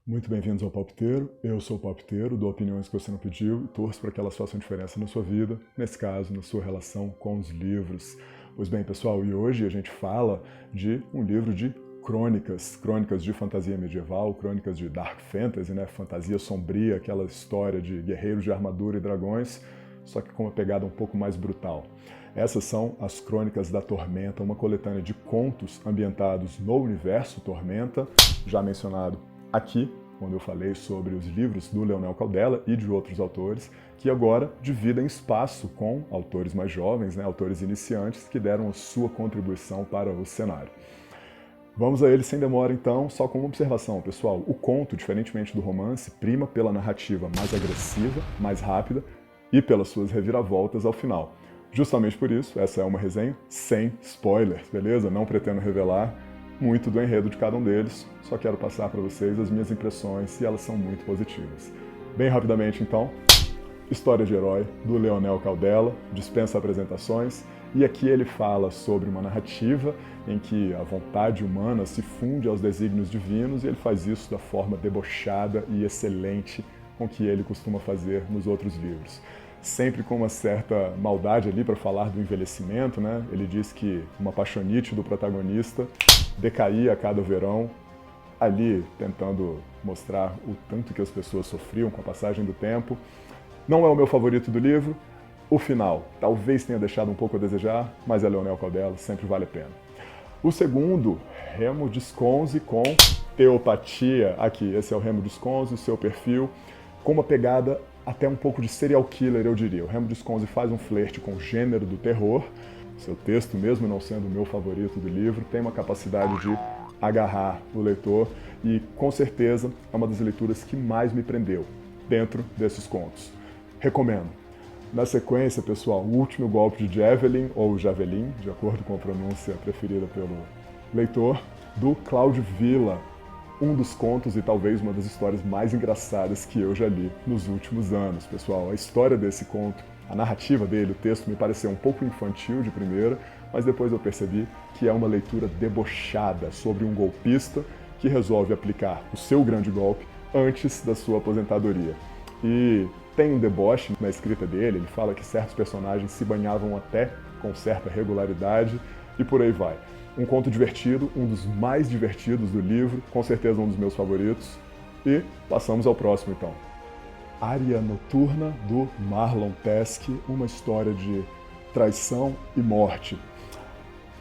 Muito bem-vindos ao Palpiteiro. Eu sou o Palpiteiro, dou opiniões que você não pediu e torço para que elas façam diferença na sua vida, nesse caso, na sua relação com os livros. Pois bem, pessoal, e hoje a gente fala de um livro de crônicas de fantasia medieval, crônicas de dark fantasy, né? Fantasia sombria, aquela história de guerreiros de armadura e dragões, só que com uma pegada um pouco mais brutal. Essas são as Crônicas da Tormenta, uma coletânea de contos ambientados no universo Tormenta, já mencionado aqui, quando eu falei sobre os livros do Leonel Caldela e de outros autores, que agora dividem espaço com autores mais jovens, né, autores iniciantes, que deram a sua contribuição para o cenário. Vamos a ele sem demora, então, só com uma observação, pessoal. O conto, diferentemente do romance, prima pela narrativa mais agressiva, mais rápida e pelas suas reviravoltas ao final. Justamente por isso, essa é uma resenha sem spoilers, beleza? Não pretendo revelar muito do enredo de cada um deles, só quero passar para vocês as minhas impressões e elas são muito positivas. Bem rapidamente, então, História de Herói, do Leonel Caldela, dispensa apresentações, e aqui ele fala sobre uma narrativa em que a vontade humana se funde aos desígnios divinos e ele faz isso da forma debochada e excelente com que ele costuma fazer nos outros livros. Sempre com uma certa maldade ali para falar do envelhecimento, né? Ele diz que uma paixonite do protagonista decaía a cada verão, ali tentando mostrar o tanto que as pessoas sofriam com a passagem do tempo. Não é o meu favorito do livro. O final talvez tenha deixado um pouco a desejar, mas é Leonel Caldela, sempre vale a pena. O segundo, Remo Desconze com Teopatia. Aqui, esse é o Remo Desconze, o seu perfil, com uma pegada até um pouco de serial killer, eu diria. O Remo Desconze faz um flerte com o gênero do terror. Seu texto, mesmo não sendo o meu favorito do livro, tem uma capacidade de agarrar o leitor e, com certeza, é uma das leituras que mais me prendeu dentro desses contos. Recomendo. Na sequência, pessoal, O Último Golpe de Javelin, ou Javelin, de acordo com a pronúncia preferida pelo leitor, do Cláudio Villa, um dos contos e talvez uma das histórias mais engraçadas que eu já li nos últimos anos. Pessoal, a história desse conto, a narrativa dele, o texto me pareceu um pouco infantil de primeira, mas depois eu percebi que é uma leitura debochada sobre um golpista que resolve aplicar o seu grande golpe antes da sua aposentadoria. E tem um deboche na escrita dele, ele fala que certos personagens se banhavam até com certa regularidade e por aí vai. Um conto divertido, um dos mais divertidos do livro, com certeza um dos meus favoritos. E passamos ao próximo, então. Área Noturna, do Marlon Teske, uma história de traição e morte.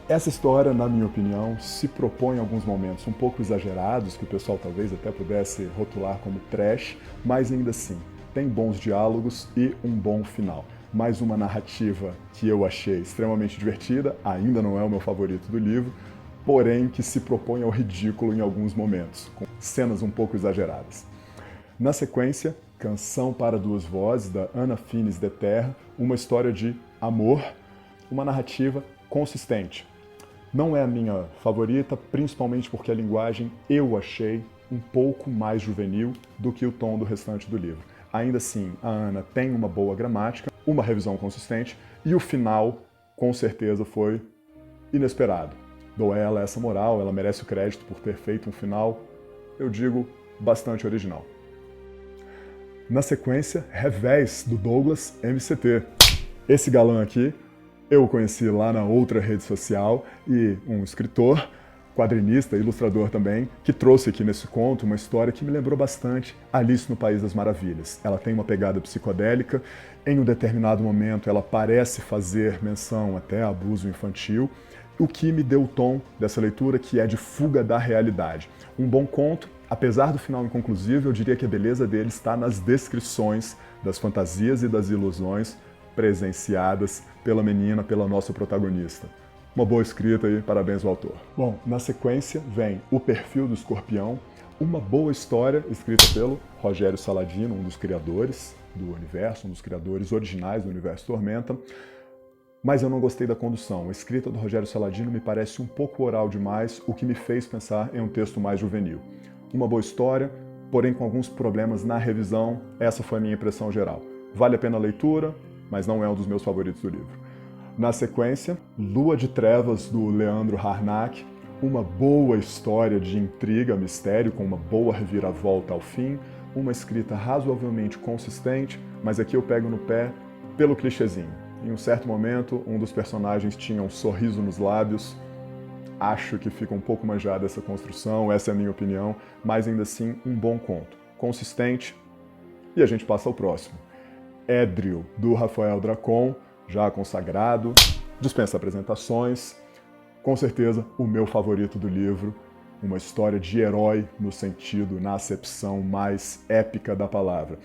Essa história, na minha opinião, se propõe em alguns momentos um pouco exagerados, que o pessoal talvez até pudesse rotular como trash, mas ainda assim, tem bons diálogos e um bom final. Mais uma narrativa que eu achei extremamente divertida, ainda não é o meu favorito do livro, porém que se propõe ao ridículo em alguns momentos, com cenas um pouco exageradas. Na sequência, Canção para Duas Vozes, da Ana Fines de Terra, uma história de amor, uma narrativa consistente. Não é a minha favorita, principalmente porque a linguagem eu achei um pouco mais juvenil do que o tom do restante do livro. Ainda assim, a Ana tem uma boa gramática, uma revisão consistente e o final, com certeza, foi inesperado. Dou a ela essa moral, ela merece o crédito por ter feito um final, eu digo, bastante original. Na sequência, Revés, do Douglas MCT. Esse galã aqui eu o conheci lá na outra rede social e um escritor, quadrinista, ilustrador também, que trouxe aqui nesse conto uma história que me lembrou bastante Alice no País das Maravilhas. Ela tem uma pegada psicodélica, em um determinado momento ela parece fazer menção até a abuso infantil, o que me deu o tom dessa leitura, que é de fuga da realidade. Um bom conto, apesar do final inconclusivo, eu diria que a beleza dele está nas descrições das fantasias e das ilusões presenciadas pela menina, pela nossa protagonista. Uma boa escrita e parabéns ao autor. Bom, na sequência vem O Perfil do Escorpião, uma boa história escrita pelo Rogério Saladino, um dos criadores do universo, um dos criadores originais do universo Tormenta, mas eu não gostei da condução. A escrita do Rogério Saladino me parece um pouco oral demais, o que me fez pensar em um texto mais juvenil. Uma boa história, porém com alguns problemas na revisão, essa foi a minha impressão geral. Vale a pena a leitura, mas não é um dos meus favoritos do livro. Na sequência, Lua de Trevas, do Leandro Harnack, uma boa história de intriga, mistério, com uma boa reviravolta ao fim, uma escrita razoavelmente consistente, mas aqui eu pego no pé pelo clichêzinho. Em um certo momento, um dos personagens tinha um sorriso nos lábios. Acho que fica um pouco manjada essa construção, essa é a minha opinião, mas ainda assim um bom conto. Consistente, e a gente passa ao próximo. Édrio, do Rafael Dracon, já consagrado, dispensa apresentações. Com certeza, o meu favorito do livro, uma história de herói no sentido, na acepção mais épica da palavra.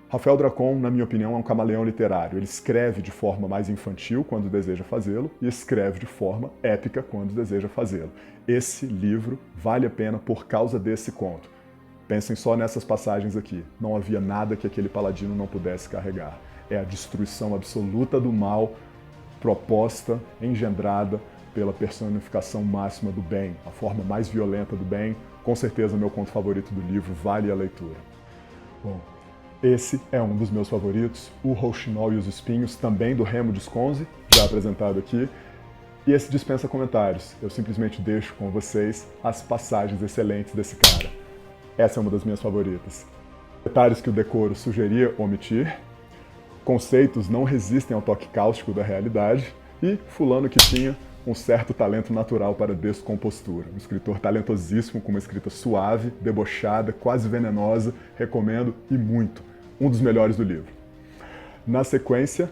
Rafael Dracon, na minha opinião, é um camaleão literário. Ele escreve de forma mais infantil quando deseja fazê-lo e escreve de forma épica quando deseja fazê-lo. Esse livro vale a pena por causa desse conto. Pensem só nessas passagens aqui. Não havia nada que aquele paladino não pudesse carregar. É a destruição absoluta do mal proposta, engendrada pela personificação máxima do bem, a forma mais violenta do bem. Com certeza, meu conto favorito do livro, vale a leitura. Bom, esse é um dos meus favoritos, O Rouxinol e os Espinhos, também do Remo Visconti, já apresentado aqui. E esse dispensa comentários, eu simplesmente deixo com vocês as passagens excelentes desse cara. Essa é uma das minhas favoritas. Detalhes que o decoro sugeria omitir, conceitos não resistem ao toque cáustico da realidade e fulano que tinha um certo talento natural para descompostura. Um escritor talentosíssimo, com uma escrita suave, debochada, quase venenosa, recomendo e muito. Um dos melhores do livro. Na sequência,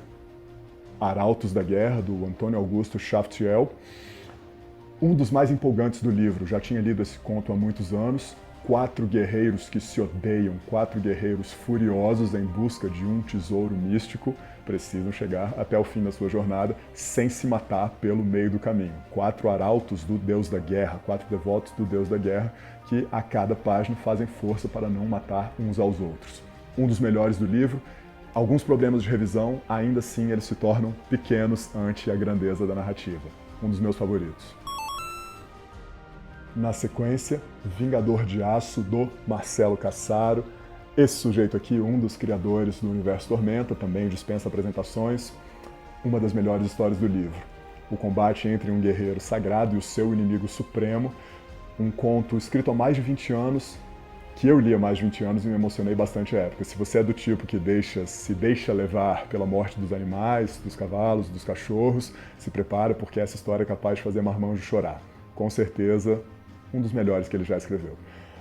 Arautos da Guerra, do Antônio Augusto Schaftiel. Um dos mais empolgantes do livro, já tinha lido esse conto há muitos anos. 4 guerreiros que se odeiam, 4 guerreiros furiosos em busca de um tesouro místico, precisam chegar até o fim da sua jornada sem se matar pelo meio do caminho. 4 arautos do deus da guerra, 4 devotos do deus da guerra, que a cada página fazem força para não matar uns aos outros. Um dos melhores do livro. Alguns problemas de revisão, ainda assim eles se tornam pequenos ante a grandeza da narrativa. Um dos meus favoritos. Na sequência, Vingador de Aço, do Marcelo Cassaro. Esse sujeito aqui, um dos criadores do Universo Tormenta, também dispensa apresentações. Uma das melhores histórias do livro. O combate entre um guerreiro sagrado e o seu inimigo supremo. Um conto escrito há mais de 20 anos, que eu li há mais de 20 anos e me emocionei bastante à época. Se você é do tipo que se deixa levar pela morte dos animais, dos cavalos, dos cachorros, se prepara porque essa história é capaz de fazer marmanjo chorar. Com certeza, um dos melhores que ele já escreveu.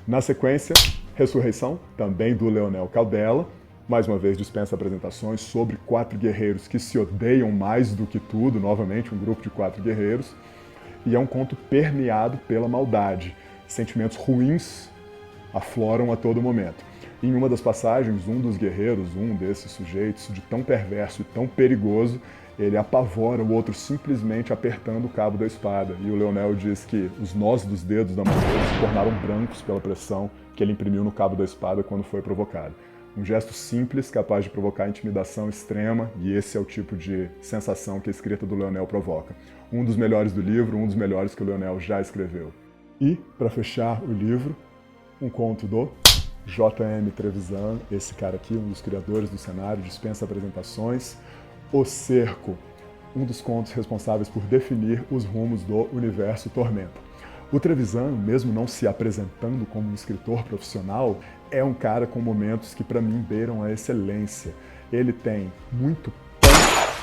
Na sequência, Ressurreição, também do Leonel Caldela. Mais uma vez dispensa apresentações sobre 4 guerreiros que se odeiam mais do que tudo, novamente um grupo de 4 guerreiros. E é um conto permeado pela maldade. Sentimentos ruins afloram a todo momento. Em uma das passagens, um dos guerreiros, um desses sujeitos, de tão perverso e tão perigoso, ele apavora o outro simplesmente apertando o cabo da espada. E o Leonel diz que os nós dos dedos da mão dele se tornaram brancos pela pressão que ele imprimiu no cabo da espada quando foi provocado. Um gesto simples, capaz de provocar intimidação extrema, e esse é o tipo de sensação que a escrita do Leonel provoca. Um dos melhores do livro, um dos melhores que o Leonel já escreveu. E, para fechar o livro, um conto do J.M. Trevisan, esse cara aqui, um dos criadores do cenário, dispensa apresentações. O Cerco, um dos contos responsáveis por definir os rumos do Universo Tormenta. O Trevisan, mesmo não se apresentando como um escritor profissional, é um cara com momentos que para mim beiram a excelência. Ele tem muito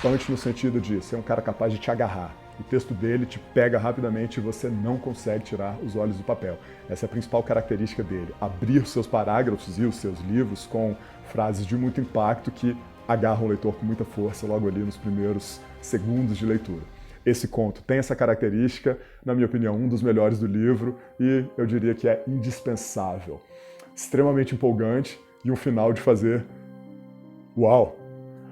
punch no sentido de ser um cara capaz de te agarrar. O texto dele te pega rapidamente e você não consegue tirar os olhos do papel. Essa é a principal característica dele. Abrir os seus parágrafos e os seus livros com frases de muito impacto que agarram o leitor com muita força logo ali nos primeiros segundos de leitura. Esse conto tem essa característica, na minha opinião, um dos melhores do livro e eu diria que é indispensável. Extremamente empolgante e um final de fazer uau!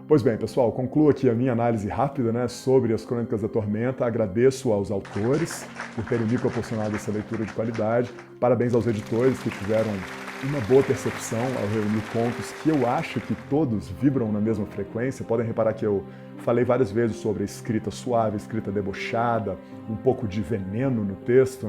Pois bem, pessoal, concluo aqui a minha análise rápida, sobre as Crônicas da Tormenta. Agradeço aos autores por terem me proporcionado essa leitura de qualidade. Parabéns aos editores que tiveram uma boa percepção ao reunir contos que eu acho que todos vibram na mesma frequência. Podem reparar que eu falei várias vezes sobre a escrita suave, a escrita debochada, um pouco de veneno no texto,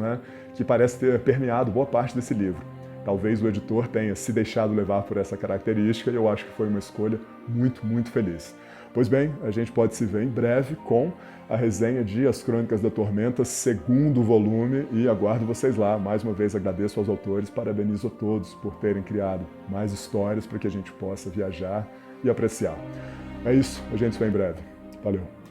que parece ter permeado boa parte desse livro. Talvez o editor tenha se deixado levar por essa característica e eu acho que foi uma escolha muito, muito feliz. Pois bem, a gente pode se ver em breve com a resenha de As Crônicas da Tormenta, segundo volume, e aguardo vocês lá. Mais uma vez agradeço aos autores, parabenizo a todos por terem criado mais histórias para que a gente possa viajar e apreciar. É isso, a gente se vê em breve. Valeu!